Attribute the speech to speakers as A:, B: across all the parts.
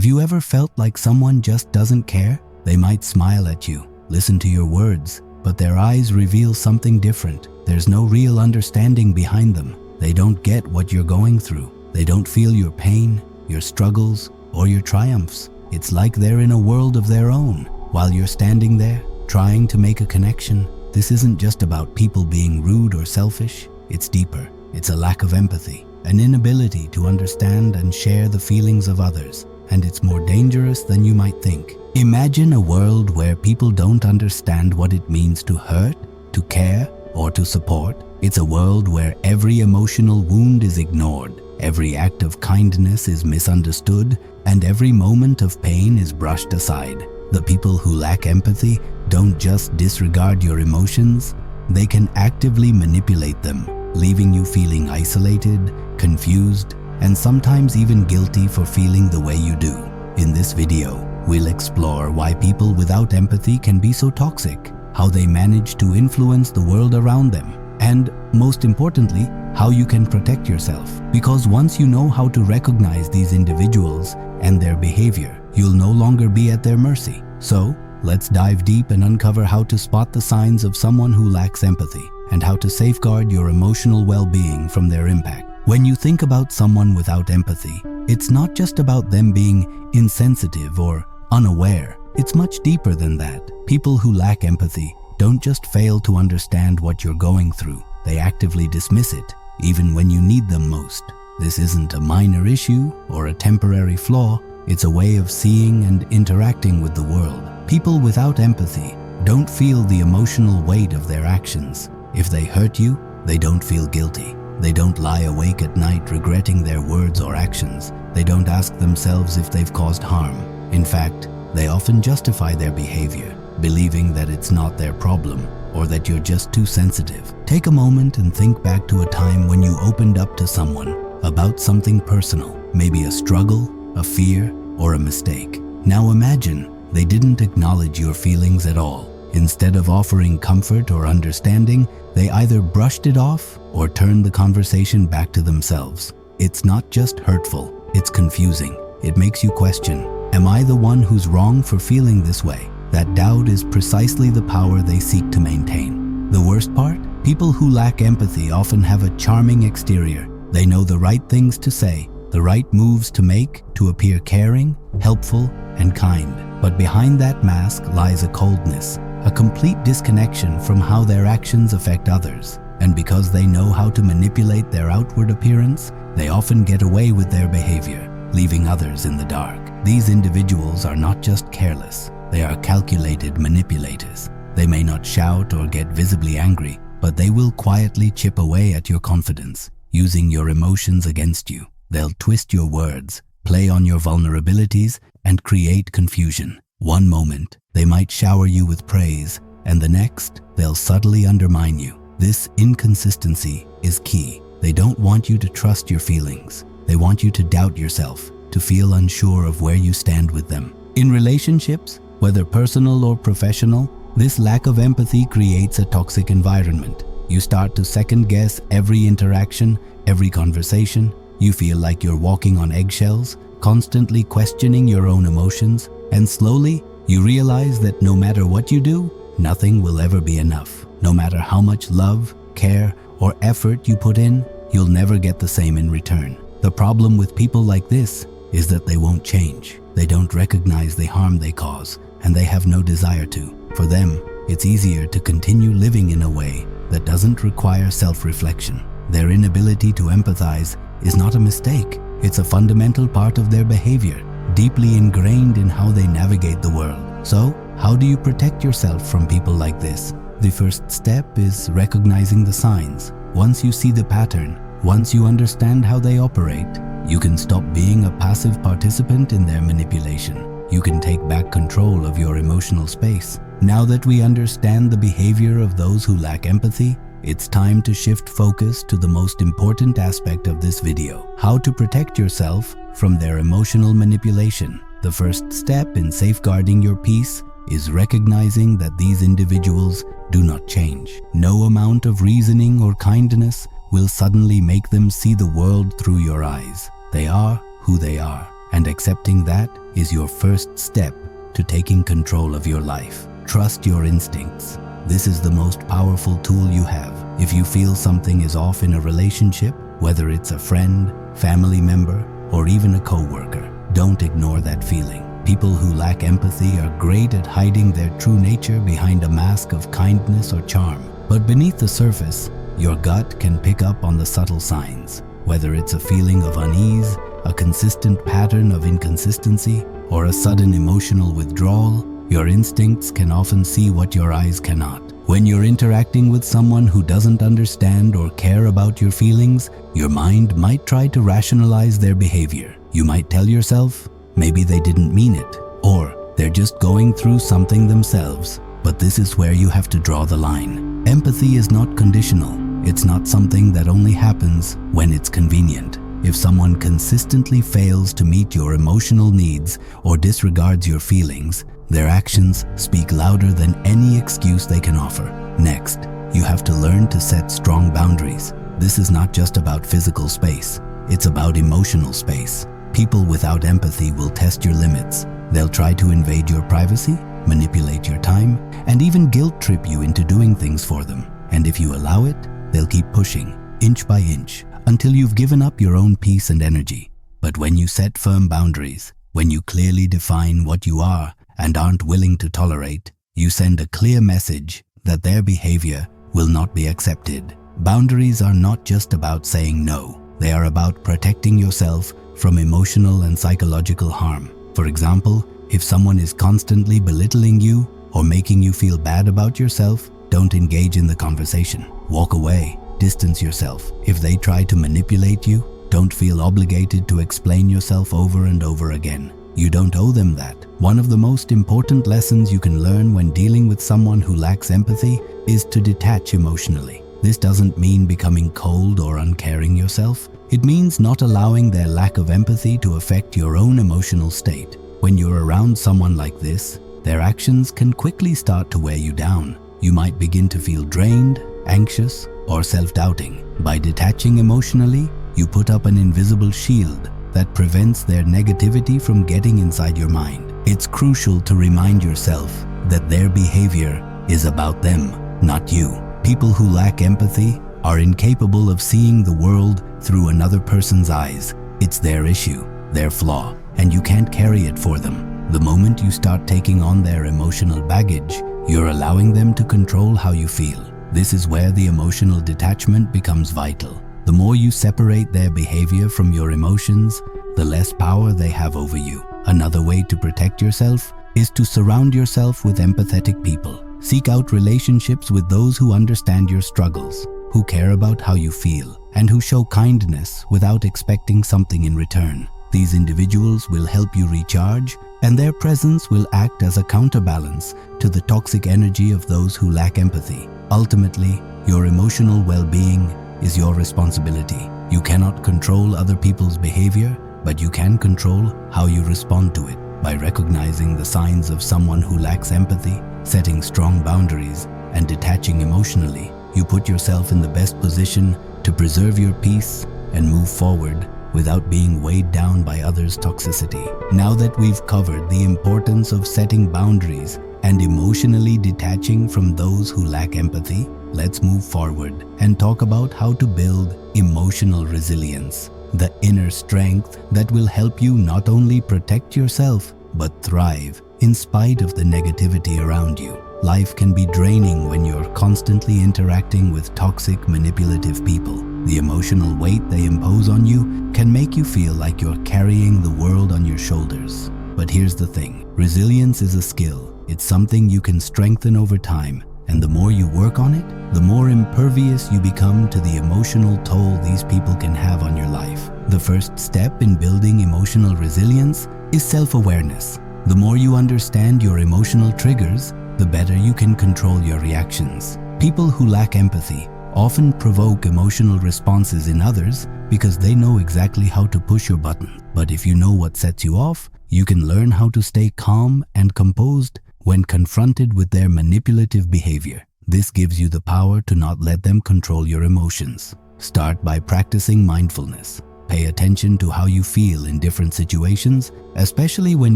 A: Have you ever felt like someone just doesn't care? They might smile at you, listen to your words, but their eyes reveal something different. There's no real understanding behind them. They don't get what you're going through. They don't feel your pain, your struggles, or your triumphs. It's like they're in a world of their own. While you're standing there, trying to make a connection, this isn't just about people being rude or selfish. It's deeper. It's a lack of empathy, an inability to understand and share the feelings of others, and it's more dangerous than you might think. Imagine a world where people don't understand what it means to hurt, to care, or to support. It's a world where every emotional wound is ignored, every act of kindness is misunderstood, and every moment of pain is brushed aside. The people who lack empathy don't just disregard your emotions, they can actively manipulate them, leaving you feeling isolated, confused, and sometimes even guilty for feeling the way you do. In this video, we'll explore why people without empathy can be so toxic, how they manage to influence the world around them, and most importantly, how you can protect yourself. Because once you know how to recognize these individuals and their behavior, you'll no longer be at their mercy. So, let's dive deep and uncover how to spot the signs of someone who lacks empathy and how to safeguard your emotional well-being from their impact. When you think about someone without empathy, it's not just about them being insensitive or unaware. It's much deeper than that. People who lack empathy don't just fail to understand what you're going through. They actively dismiss it, even when you need them most. This isn't a minor issue or a temporary flaw. It's a way of seeing and interacting with the world. People without empathy don't feel the emotional weight of their actions. If they hurt you, they don't feel guilty. They don't lie awake at night regretting their words or actions. They don't ask themselves if they've caused harm. In fact, they often justify their behavior, believing that it's not their problem or that you're just too sensitive. Take a moment and think back to a time when you opened up to someone about something personal, maybe a struggle, a fear, or a mistake. Now imagine they didn't acknowledge your feelings at all. Instead of offering comfort or understanding, they either brushed it off or turned the conversation back to themselves. It's not just hurtful, it's confusing. It makes you question, am I the one who's wrong for feeling this way? That doubt is precisely the power they seek to maintain. The worst part? People who lack empathy often have a charming exterior. They know the right things to say, the right moves to make to appear caring, helpful, and kind. But behind that mask lies a coldness, a complete disconnection from how their actions affect others. And because they know how to manipulate their outward appearance, they often get away with their behavior, leaving others in the dark. These individuals are not just careless, they are calculated manipulators. They may not shout or get visibly angry, but they will quietly chip away at your confidence, using your emotions against you. They'll twist your words, play on your vulnerabilities, and create confusion. One moment, they might shower you with praise, and the next, they'll subtly undermine you. This inconsistency is key. They don't want you to trust your feelings. They want you to doubt yourself, to feel unsure of where you stand with them. In relationships, whether personal or professional, this lack of empathy creates a toxic environment. You start to second-guess every interaction, every conversation. You feel like you're walking on eggshells, constantly questioning your own emotions, and slowly, you realize that no matter what you do, nothing will ever be enough. No matter how much love, care, or effort you put in, you'll never get the same in return. The problem with people like this is that they won't change. They don't recognize the harm they cause, and they have no desire to. For them, it's easier to continue living in a way that doesn't require self-reflection. Their inability to empathize is not a mistake. It's a fundamental part of their behavior, deeply ingrained in how they navigate the world. So, how do you protect yourself from people like this? The first step is recognizing the signs. Once you see the pattern, once you understand how they operate, you can stop being a passive participant in their manipulation. You can take back control of your emotional space. Now that we understand the behavior of those who lack empathy, it's time to shift focus to the most important aspect of this video: how to protect yourself from their emotional manipulation. The first step in safeguarding your peace is recognizing that these individuals do not change. No amount of reasoning or kindness will suddenly make them see the world through your eyes. They are who they are, And accepting that is your first step to taking control of your life. Trust your instincts. This is the most powerful tool you have. If you feel something is off in a relationship, whether it's a friend, family member, or even a coworker, don't ignore that feeling. People who lack empathy are great at hiding their true nature behind a mask of kindness or charm. But beneath the surface, your gut can pick up on the subtle signs. Whether it's a feeling of unease, a consistent pattern of inconsistency, or a sudden emotional withdrawal, your instincts can often see what your eyes cannot. When you're interacting with someone who doesn't understand or care about your feelings, your mind might try to rationalize their behavior. You might tell yourself, maybe they didn't mean it, or they're just going through something themselves. But this is where you have to draw the line. Empathy is not conditional. It's not something that only happens when it's convenient. If someone consistently fails to meet your emotional needs or disregards your feelings, their actions speak louder than any excuse they can offer. Next, you have to learn to set strong boundaries. This is not just about physical space. It's about emotional space. People without empathy will test your limits. They'll try to invade your privacy, manipulate your time, and even guilt trip you into doing things for them. And if you allow it, they'll keep pushing, inch by inch, until you've given up your own peace and energy. But when you set firm boundaries, when you clearly define what you are and aren't willing to tolerate, you send a clear message that their behavior will not be accepted. Boundaries are not just about saying no. They are about protecting yourself from emotional and psychological harm. For example, if someone is constantly belittling you or making you feel bad about yourself, don't engage in the conversation. Walk away. Distance yourself. If they try to manipulate you, don't feel obligated to explain yourself over and over again. You don't owe them that. One of the most important lessons you can learn when dealing with someone who lacks empathy is to detach emotionally. This doesn't mean becoming cold or uncaring yourself. It means not allowing their lack of empathy to affect your own emotional state. When you're around someone like this, their actions can quickly start to wear you down. You might begin to feel drained, anxious, or self-doubting. By detaching emotionally, you put up an invisible shield that prevents their negativity from getting inside your mind. It's crucial to remind yourself that their behavior is about them, not you. People who lack empathy are incapable of seeing the world through another person's eyes. It's their issue, their flaw, and you can't carry it for them. The moment you start taking on their emotional baggage, you're allowing them to control how you feel. This is where the emotional detachment becomes vital. The more you separate their behavior from your emotions, the less power they have over you. Another way to protect yourself is to surround yourself with empathetic people. Seek out relationships with those who understand your struggles, who care about how you feel, and who show kindness without expecting something in return. These individuals will help you recharge, and their presence will act as a counterbalance to the toxic energy of those who lack empathy. Ultimately, your emotional well-being is your responsibility. You cannot control other people's behavior, but you can control how you respond to it. By recognizing the signs of someone who lacks empathy, setting strong boundaries, and detaching emotionally, you put yourself in the best position to preserve your peace and move forward without being weighed down by others' toxicity. Now that we've covered the importance of setting boundaries and emotionally detaching from those who lack empathy, let's move forward and talk about how to build emotional resilience, the inner strength that will help you not only protect yourself, but thrive in spite of the negativity around you. Life can be draining when you're constantly interacting with toxic, manipulative people. The emotional weight they impose on you can make you feel like you're carrying the world on your shoulders. But here's the thing, resilience is a skill. It's something you can strengthen over time, and the more you work on it, the more impervious you become to the emotional toll these people can have on your life. The first step in building emotional resilience is self-awareness. The more you understand your emotional triggers, the better you can control your reactions. People who lack empathy often provoke emotional responses in others because they know exactly how to push your button. But if you know what sets you off, you can learn how to stay calm and composed when confronted with their manipulative behavior. This gives you the power to not let them control your emotions. Start by practicing mindfulness. Pay attention to how you feel in different situations, especially when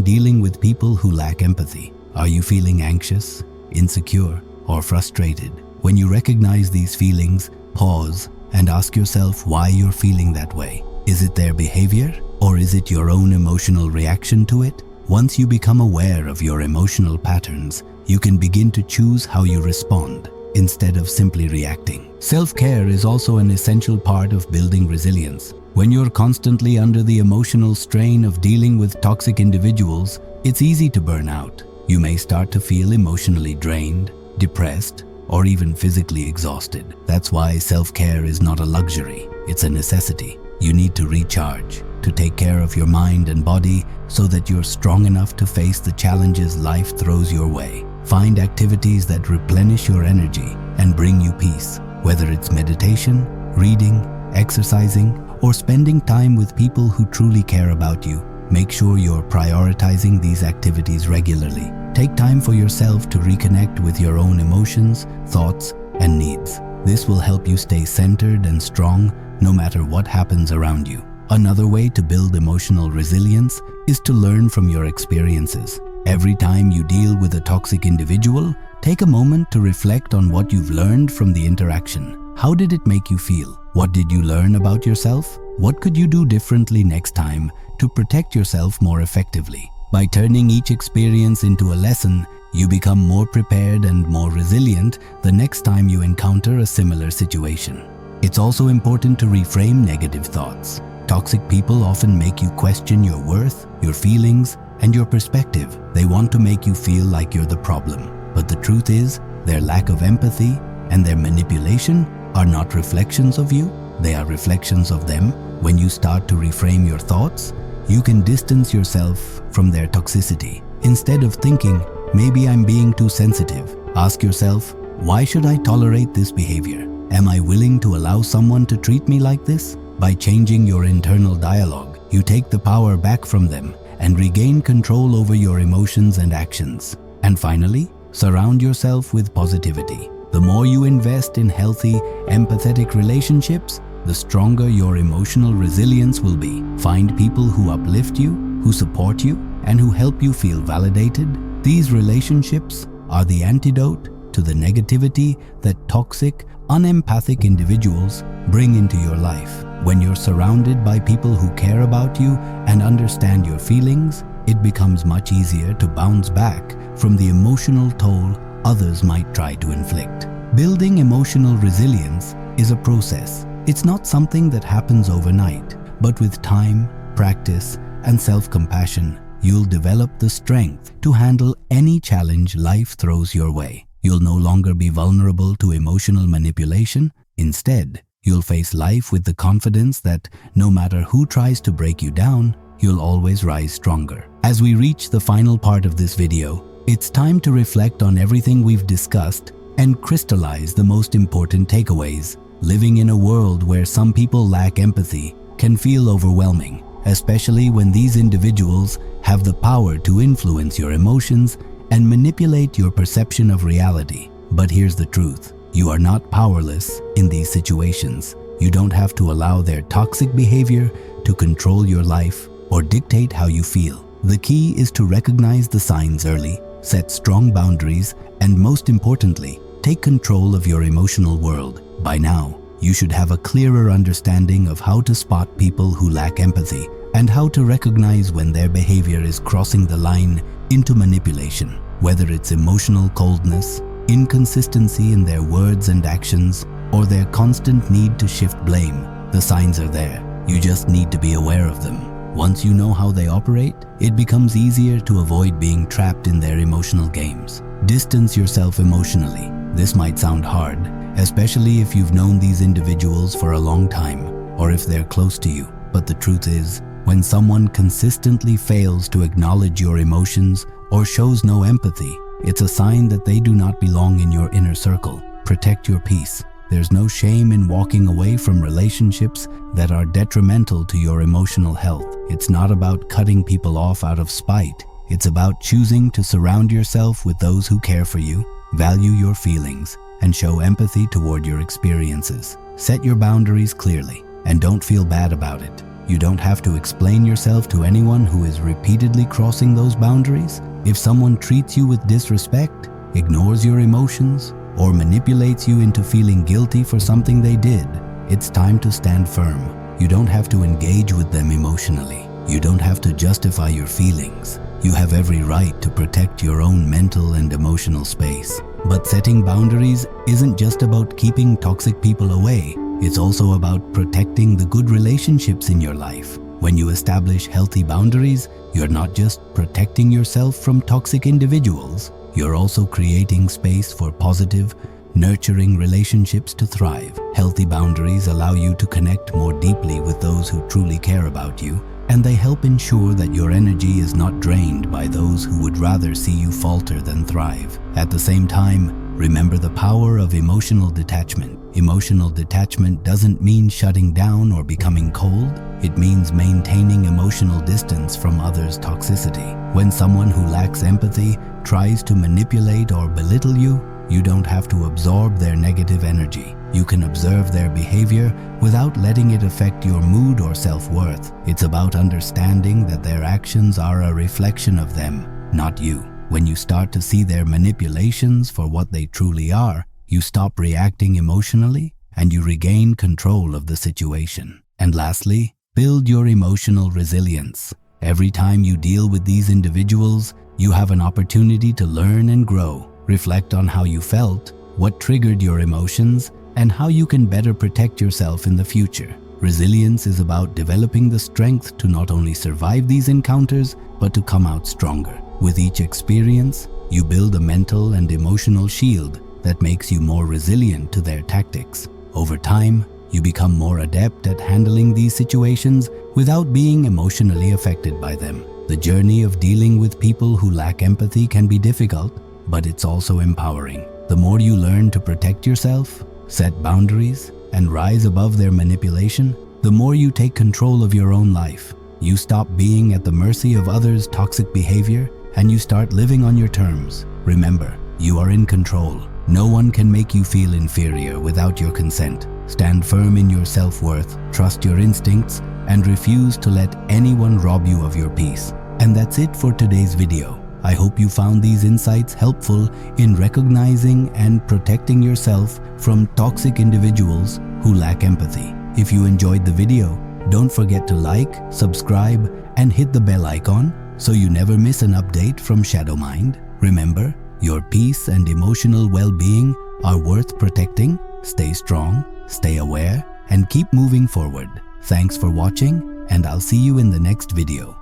A: dealing with people who lack empathy. Are you feeling anxious, insecure, or frustrated? When you recognize these feelings, pause and ask yourself why you're feeling that way. Is it their behavior, or is it your own emotional reaction to it? Once you become aware of your emotional patterns, you can begin to choose how you respond instead of simply reacting. Self-care is also an essential part of building resilience. When you're constantly under the emotional strain of dealing with toxic individuals, it's easy to burn out. You may start to feel emotionally drained, depressed, or even physically exhausted. That's why self-care is not a luxury, it's a necessity. You need to recharge, to take care of your mind and body so that you're strong enough to face the challenges life throws your way. Find activities that replenish your energy and bring you peace, whether it's meditation, reading, exercising, or spending time with people who truly care about you. Make sure you're prioritizing these activities regularly. Take time for yourself to reconnect with your own emotions, thoughts, and needs. This will help you stay centered and strong no matter what happens around you. Another way to build emotional resilience is to learn from your experiences. Every time you deal with a toxic individual, take a moment to reflect on what you've learned from the interaction. How did it make you feel? What did you learn about yourself? What could you do differently next time to protect yourself more effectively? By turning each experience into a lesson, you become more prepared and more resilient the next time you encounter a similar situation. It's also important to reframe negative thoughts. Toxic people often make you question your worth, your feelings, and your perspective. They want to make you feel like you're the problem. But the truth is, their lack of empathy and their manipulation are not reflections of you, they are reflections of them. When you start to reframe your thoughts, you can distance yourself from their toxicity. Instead of thinking, maybe I'm being too sensitive, ask yourself, why should I tolerate this behavior? Am I willing to allow someone to treat me like this? By changing your internal dialogue, you take the power back from them and regain control over your emotions and actions. And finally, surround yourself with positivity. The more you invest in healthy, empathetic relationships, the stronger your emotional resilience will be. Find people who uplift you, who support you, and who help you feel validated. These relationships are the antidote to the negativity that toxic, unempathic individuals bring into your life. When you're surrounded by people who care about you and understand your feelings, it becomes much easier to bounce back from the emotional toll others might try to inflict. Building emotional resilience is a process. It's not something that happens overnight, but with time, practice, and self-compassion, you'll develop the strength to handle any challenge life throws your way. You'll no longer be vulnerable to emotional manipulation. Instead, you'll face life with the confidence that no matter who tries to break you down, you'll always rise stronger. As we reach the final part of this video, it's time to reflect on everything we've discussed and crystallize the most important takeaways. Living in a world where some people lack empathy can feel overwhelming, especially when these individuals have the power to influence your emotions and manipulate your perception of reality. But here's the truth. You are not powerless in these situations. You don't have to allow their toxic behavior to control your life or dictate how you feel. The key is to recognize the signs early, set strong boundaries, and most importantly, take control of your emotional world. By now, you should have a clearer understanding of how to spot people who lack empathy and how to recognize when their behavior is crossing the line into manipulation. Whether it's emotional coldness, inconsistency in their words and actions, or their constant need to shift blame, the signs are there. You just need to be aware of them. Once you know how they operate, it becomes easier to avoid being trapped in their emotional games. Distance yourself emotionally. This might sound hard, especially if you've known these individuals for a long time, or if they're close to you. But the truth is, when someone consistently fails to acknowledge your emotions or shows no empathy, it's a sign that they do not belong in your inner circle. Protect your peace. There's no shame in walking away from relationships that are detrimental to your emotional health. It's not about cutting people off out of spite. It's about choosing to surround yourself with those who care for you, value your feelings, and show empathy toward your experiences. Set your boundaries clearly, and don't feel bad about it. You don't have to explain yourself to anyone who is repeatedly crossing those boundaries. If someone treats you with disrespect, ignores your emotions, or manipulates you into feeling guilty for something they did, it's time to stand firm. You don't have to engage with them emotionally. You don't have to justify your feelings. You have every right to protect your own mental and emotional space. But setting boundaries isn't just about keeping toxic people away. It's also about protecting the good relationships in your life. When you establish healthy boundaries, you're not just protecting yourself from toxic individuals, you're also creating space for positive, nurturing relationships to thrive. Healthy boundaries allow you to connect more deeply with those who truly care about you, and they help ensure that your energy is not drained by those who would rather see you falter than thrive. At the same time, remember the power of emotional detachment. Emotional detachment doesn't mean shutting down or becoming cold. It means maintaining emotional distance from others' toxicity. When someone who lacks empathy tries to manipulate or belittle you, you don't have to absorb their negative energy. You can observe their behavior without letting it affect your mood or self-worth. It's about understanding that their actions are a reflection of them, not you. When you start to see their manipulations for what they truly are, you stop reacting emotionally and you regain control of the situation. And lastly, build your emotional resilience. Every time you deal with these individuals, you have an opportunity to learn and grow. Reflect on how you felt, what triggered your emotions, and how you can better protect yourself in the future. Resilience is about developing the strength to not only survive these encounters, but to come out stronger. With each experience, you build a mental and emotional shield that makes you more resilient to their tactics. Over time, you become more adept at handling these situations without being emotionally affected by them. The journey of dealing with people who lack empathy can be difficult, but it's also empowering. The more you learn to protect yourself, set boundaries, and rise above their manipulation, the more you take control of your own life. You stop being at the mercy of others' toxic behavior, and you start living on your terms. Remember, you are in control. No one can make you feel inferior without your consent. Stand firm in your self-worth, trust your instincts, and refuse to let anyone rob you of your peace. And that's it for today's video. I hope you found these insights helpful in recognizing and protecting yourself from toxic individuals who lack empathy. If you enjoyed the video, don't forget to like, subscribe, and hit the bell icon so you never miss an update from Shadow Mind. Remember, your peace and emotional well-being are worth protecting. Stay strong, stay aware, and keep moving forward. Thanks for watching, and I'll see you in the next video.